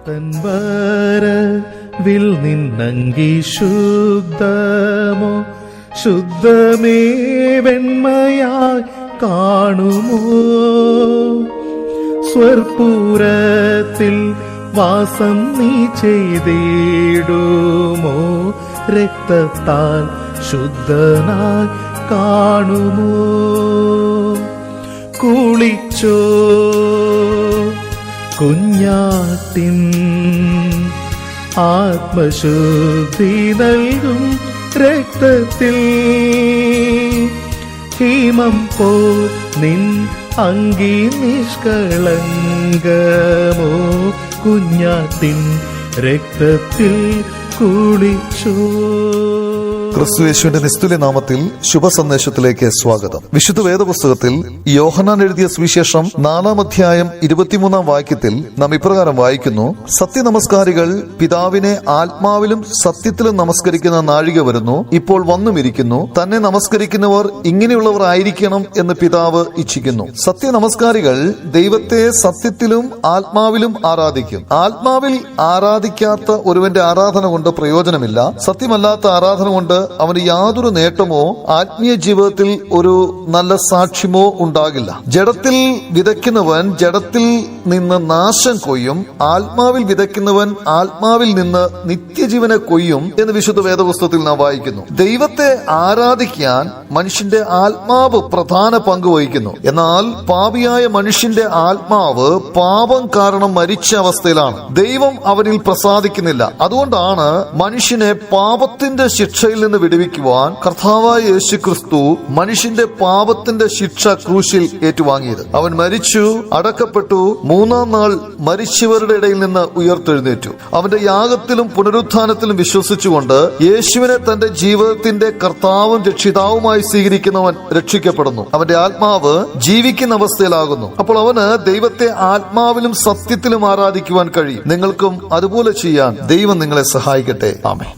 തൻ വരവിൽ നിന്നങ്കി ശുദ്ധമോ ശുദ്ധമേ വെണ്മയായി കാണുമോ സ്വർപ്പൂരത്തിൽ വാസം നീ ചെയ്തിടുമോ രക്തത്താൽ ശുദ്ധനായി കാണുമോ കുളിച്ചോ കുഞ്ഞാട്ടിൻ ആത്മശുദ്ധി നൽകും രക്തത്തിൽ ഹീമം പോ നിൻ അങ്കി നിഷ്കളങ്കമോ കുഞ്ഞാട്ടിൻ രക്തത്തിൽ കുളിച്ചോ. ക്രിസ്തുയേശുവിന്റെ നിസ്തുല്യ നാമത്തിൽ ശുഭസന്ദേശത്തിലേക്ക് സ്വാഗതം. വിശുദ്ധ വേദപുസ്തകത്തിൽ യോഹന്നാൻ എഴുതിയ സുവിശേഷം 4-ാം അധ്യായം 23-ാം വാക്യത്തിൽ നാം ഇപ്രകാരം വായിക്കുന്നു: സത്യനമസ്കാരികൾ പിതാവിനെ ആത്മാവിലും സത്യത്തിലും നമസ്കരിക്കുന്ന നാഴിക വരുന്നു, ഇപ്പോൾ വന്നുമിരിക്കുന്നു. തന്നെ നമസ്കരിക്കുന്നവർ ഇങ്ങനെയുള്ളവർ ആയിരിക്കണം എന്ന് പിതാവ് ഇച്ഛിക്കുന്നു. സത്യനമസ്കാരികൾ ദൈവത്തെ സത്യത്തിലും ആത്മാവിലും ആരാധിക്കും. ആത്മാവിൽ ആരാധിക്കാത്ത ഒരുവന്റെ ആരാധന കൊണ്ട് പ്രയോജനമില്ല. സത്യമല്ലാത്ത ആരാധന കൊണ്ട് അവന് യാതൊരു നേട്ടമോ ആത്മീയ ജീവിതത്തിൽ ഒരു നല്ല സാക്ഷ്യമോ ഉണ്ടാകില്ല. ജഡത്തിൽ വിതയ്ക്കുന്നവൻ ജഡത്തിൽ നിന്ന് നാശം കൊയ്യും, ആത്മാവിൽ വിതയ്ക്കുന്നവൻ ആത്മാവിൽ നിന്ന് നിത്യജീവനെ കൊയ്യും എന്ന് വിശുദ്ധ വേദപുസ്തകത്തിൽ നാം വായിക്കുന്നു. ദൈവത്തെ ആരാധിക്കാൻ മനുഷ്യന്റെ ആത്മാവ് പ്രധാന പങ്ക് വഹിക്കുന്നു. എന്നാൽ പാപിയായ മനുഷ്യന്റെ ആത്മാവ് പാപം കാരണം മരിച്ച അവസ്ഥയിലാണ്. ദൈവം അവനിൽ പ്രസാദിക്കുന്നില്ല. അതുകൊണ്ടാണ് മനുഷ്യനെ പാപത്തിന്റെ ശിക്ഷയിൽ നിന്ന് വിടുവിക്കുവാൻ കർത്താവായ യേശു ക്രിസ്തു മനുഷ്യന്റെ പാപത്തിന്റെ ശിക്ഷ ക്രൂശിൽ ഏറ്റുവാങ്ങിയത്. അവൻ മരിച്ചു, അടക്കപ്പെട്ടു, 3-ാം നാൾ മരിച്ചവരുടെ ഇടയിൽ നിന്ന് ഉയർത്തെഴുന്നേറ്റു. അവന്റെ യാഗത്തിലും പുനരുത്ഥാനത്തിലും വിശ്വസിച്ചുകൊണ്ട് യേശുവിനെ തന്റെ ജീവിതത്തിന്റെ കർത്താവും രക്ഷിതാവുമായി സ്വീകരിക്കുന്നവൻ രക്ഷിക്കപ്പെടുന്നു. അവന്റെ ആത്മാവ് ജീവിക്കുന്ന അവസ്ഥയിലാകുന്നു. അപ്പോൾ അവന് ദൈവത്തെ ആത്മാവിലും സത്യത്തിലും ആരാധിക്കുവാൻ കഴിയും. നിങ്ങൾക്കും അതുപോലെ ചെയ്യാൻ ദൈവം നിങ്ങളെ സഹായിക്കട്ടെ. ആമേൻ.